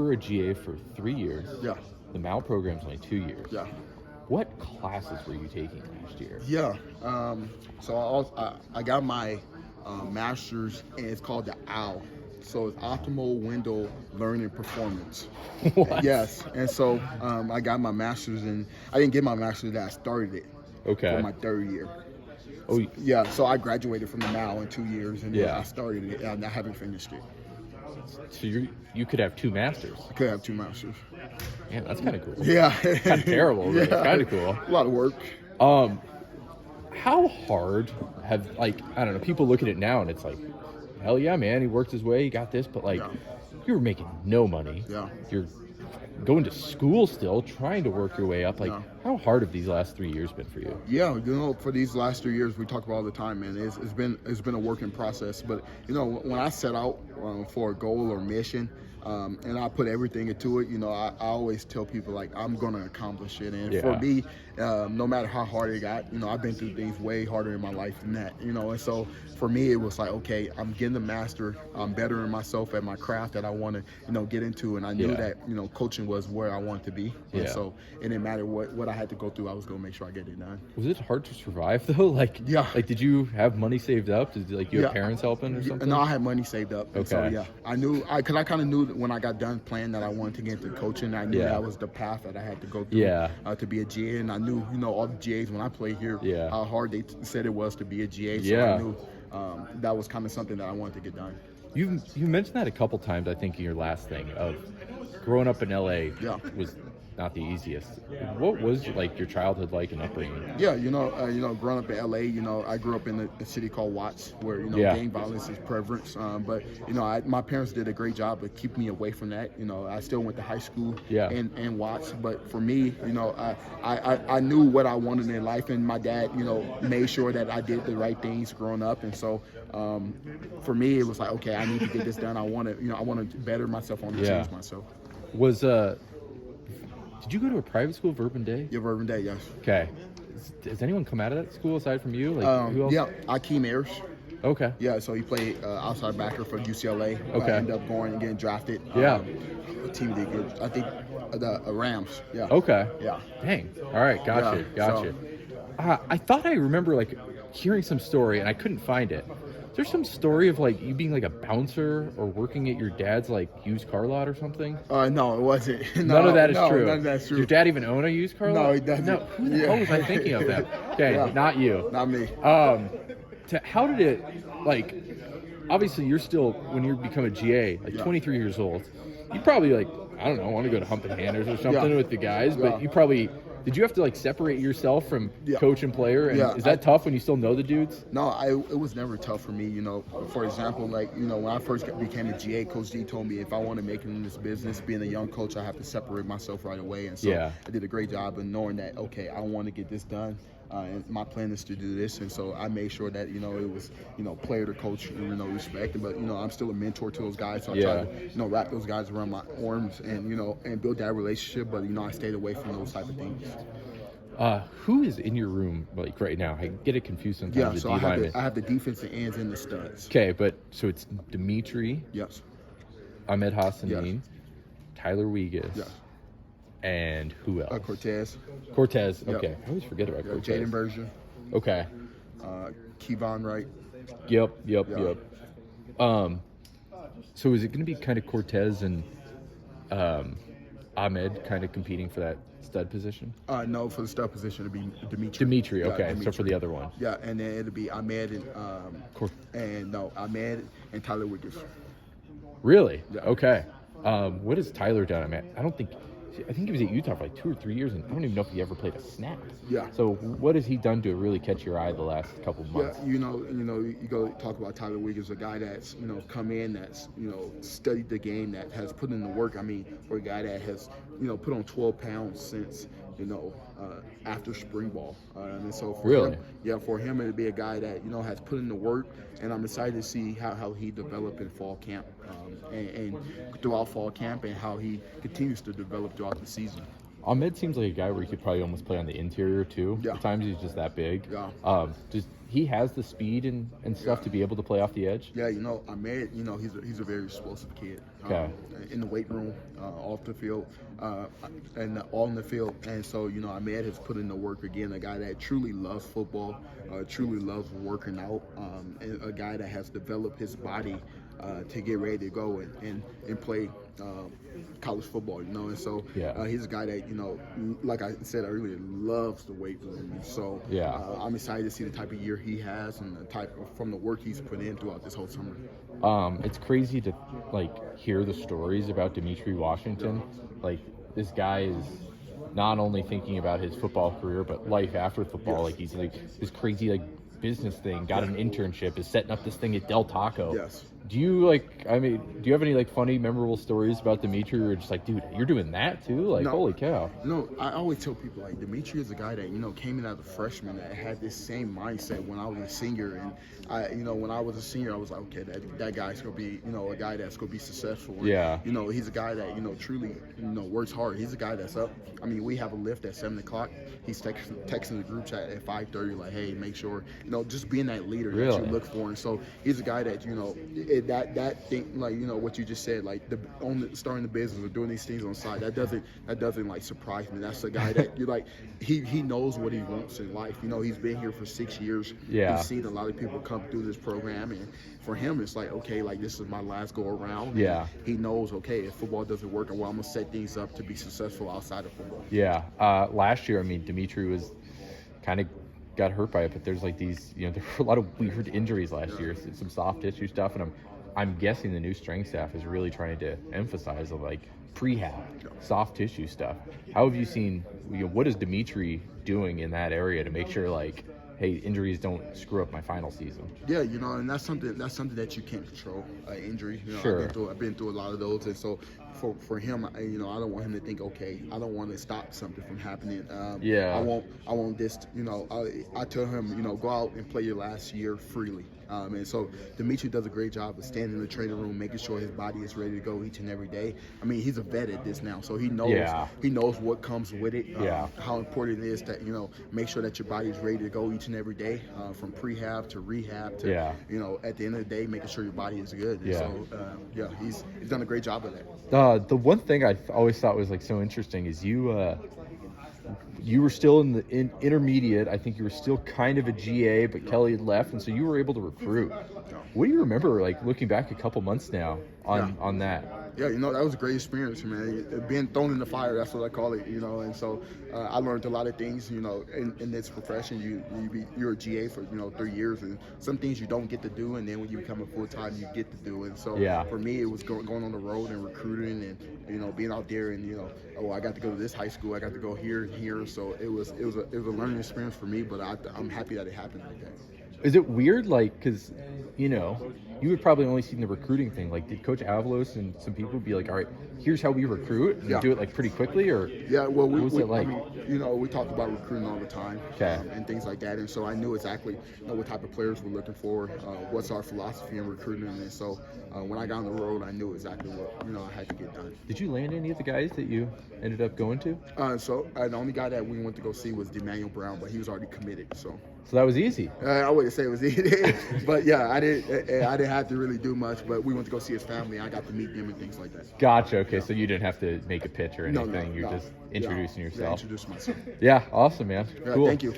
were a GA for 3 years. Yeah. The MAL program's only 2 years. Yeah. What classes were you taking last year? Yeah. So I got my master's, and it's called the OWL. So it's Optimal Window Learning Performance. What? Yes. And so I got my master's, and I didn't get my master's that I started it Okay. for my third year. Oh, Yeah. So I graduated from the MAL in 2 years, and then Yeah. I started it, and I haven't finished it. so you could have 2 masters. I could have 2 masters. Yeah, that's kind of cool. Yeah. Kind of terrible, but it's kind of cool. A lot of work. How hard have, like, I don't know, people look at it now and it's like, hell yeah, man, he worked his way, he got this, but like, Yeah. you were making no money. Yeah. You're going to school still, trying to work your way up. Like, Yeah. how hard have these last 3 years been for you? Yeah, for these last 3 years, we talk about all the time, man. It's been a working process. But when I set out for a goal or mission, and I put everything into it, I always tell people, like, I'm gonna accomplish it. And for me, no matter how hard it got, I've been through things way harder in my life than that. And so for me, it was like, okay, I'm getting the master. I'm bettering myself at my craft that I want to, get into. And I knew that, coaching was where I wanted to be. And so it didn't matter what I had to go through. I was gonna make sure I get it done. Was it hard to survive though? Like, did you have money saved up? Did you have parents helping or something? No, I had money saved up. Okay. So I knew, because I kind of knew that when I got done playing that I wanted to get into coaching. I knew that was the path that I had to go through to be a GA. And I knew, all the GAs when I played here, how hard they said it was to be a GA. So I knew that was kind of something that I wanted to get done. You mentioned that a couple times, I think, in your last thing of growing up in LA was not the easiest. What was like your childhood like and upbringing? Yeah, growing up in LA, I grew up in a city called Watts, where gang violence is prevalent. But my parents did a great job of keeping me away from that. I still went to high school in Watts, but for me, I knew what I wanted in life, and my dad, made sure that I did the right things growing up, and so for me, it was like, okay, I need to get this done. I want to better myself. I want to change myself. Did you go to a private school, Verban Day? Yeah, Verban Day, yes. Okay. Has anyone come out of that school aside from you? Like, who else? Yeah, Akeem Ayers. Okay. Yeah, so he played outside backer for UCLA. Okay. Ended up going and getting drafted. The team did good. I think the Rams. Yeah. Okay. Yeah. Dang. All right. Gotcha. I thought I remember like hearing some story and I couldn't find it. Is there some story of like you being like a bouncer or working at your dad's like used car lot or something? No, it wasn't. None of that is true. None of that's true. Does your dad even own a used car lot? No, he doesn't. No. Who the hell was I thinking of that? Okay, not you. Not me. How did it, like, obviously you're still, when you become a GA, like 23 years old, you probably like, I don't know, want to go to Humping Handers or something with the guys, but you probably, did you have to like separate yourself from coach and player? And is that tough when you still know the dudes? No, it was never tough for me. For example, like, when I first became a GA, Coach D told me if I want to make it in this business, being a young coach, I have to separate myself right away. And so I did a great job of knowing that, okay, I want to get this done. And my plan is to do this, and so I made sure that it was player to coach, respect. But I'm still a mentor to those guys, so I try to wrap those guys around my arms and and build that relationship. But I stayed away from those type of things. Who is in your room like right now? I get it confused sometimes. Yeah, so I have the defensive ends and the studs. Okay, but so it's Dimitri. Yes. Ahmed Hassanin. Tyler Wiegis. Yes. And who else? Cortez. Okay. Yep. I always forget about Cortez. Jaden Berger. Okay. Kevon Wright. Yep. So is it going to be kind of Cortez and Ahmed kind of competing for that stud position? No, for the stud position it'll be Dimitri. Dimitri, okay. Dimitri. So for the other one. Yeah, and then it'll be Ahmed and Ahmed and Tyler Wiggins. Really? Yeah. Okay. What has Tyler done? I think he was at Utah for like 2 or 3 years, and I don't even know if he ever played a snap. Yeah. So what has he done to really catch your eye the last couple of months? Yeah, you go talk about Tyler Wiggins, a guy that's come in, that's studied the game, that has put in the work. For a guy that has put on 12 pounds since after spring ball, and so for him it'd be a guy that has put in the work, and I'm excited to see how he developed in fall camp and throughout fall camp, and how he continues to develop throughout the season. Ahmed seems like a guy where he could probably almost play on the interior too. Yeah. At times he's just that big. Yeah. Just he has the speed and stuff to be able to play off the edge. Yeah, Ahmed, he's a very explosive kid. Okay. In the weight room, off the field, and on the field. And so, Ahmed has put in the work again. A guy that truly loves football, truly loves working out, and a guy that has developed his body to get ready to go and play college football, And so he's a guy that, like I said earlier, loves the weight room. And so I'm excited to see the type of year he has and from the work he's put in throughout this whole summer. It's crazy to hear the stories about Dimitri Washington. This guy is not only thinking about his football career but life after football. Yes. He's this crazy business thing, got an internship, is setting up this thing at Del Taco. Yes. Do you do you have any funny, memorable stories about Dimitri, or just dude, you're doing that too? No, holy cow. No, I always tell people Dimitri is a guy that, came in as a freshman that had this same mindset when I was a senior. And when I was a senior, I was like, okay, that guy's gonna be, a guy that's gonna be successful. And, he's a guy that, truly, works hard. He's a guy that's up. I mean, we have a lift at 7:00. He's texting the group chat at 5:30, hey, make sure, just being that leader that you look for. And so he's a guy that, that thing, what you just said, starting the business or doing these things on the side, that doesn't surprise me. That's a guy that he knows what he wants in life. He's been here for 6 years. Yeah. He's seen a lot of people come through this program, and for him, it's okay, this is my last go around. Yeah. And he knows, okay, if football doesn't work, well, I'm gonna set things up to be successful outside of football. Yeah. Last year, Dimitri was kind of got hurt by it, but there's these, there were a lot of weird injuries last year, some soft tissue stuff, and I'm guessing the new strength staff is really trying to emphasize prehab, soft tissue stuff. How have you seen, what is Dimitri doing in that area to make sure hey, injuries don't screw up my final season? Yeah, and that's something that you can't control, injury. Sure. I've been through a lot of those, and so for him, I don't want him to think, okay, I don't want to stop something from happening. I want this. I tell him, go out and play your last year freely. And so Dimitri does a great job of standing in the training room, making sure his body is ready to go each and every day. He's a vet at this now, so he knows what comes with it. How important it is that make sure that your body is ready to go each and every day, from prehab to rehab to at the end of the day, making sure your body is good. And so he's done a great job of that. The one thing I always thought was so interesting is you were still in the intermediate. I think you were still kind of a GA, but Kelly had left, and so you were able to recruit. What do you remember, looking back a couple months now on that? Yeah, that was a great experience, man. Being thrown in the fire, that's what I call it, And so I learned a lot of things, in this profession. You're a GA for, 3 years, and some things you don't get to do, and then when you become a full-time, you get to do. And so for me, it was going on the road and recruiting and, being out there and, I got to go to this high school, I got to go here and here. So it was a learning experience for me, but I'm happy that it happened like that. Is it weird, because, you had probably only seen the recruiting thing. Did Coach Avalos and some people be all right, here's how we recruit, and do it pretty quickly, or? Yeah, well, what was it like? We talk about recruiting all the time, and things like that, and so I knew exactly what type of players we're looking for, what's our philosophy in recruiting, and so when I got on the road, I knew exactly what I had to get done. Did you land any of the guys that you ended up going to? So the only guy that we went to go see was Demmanuel Brown, but he was already committed, so that was easy. I wouldn't say it was easy, but I didn't have to really do much. But we went to go see his family. I got to meet them and things like that. Gotcha. Okay, so you didn't have to make a pitch or anything. You're just introducing yourself. Introduce myself. Yeah, awesome, man. Cool. Thank you.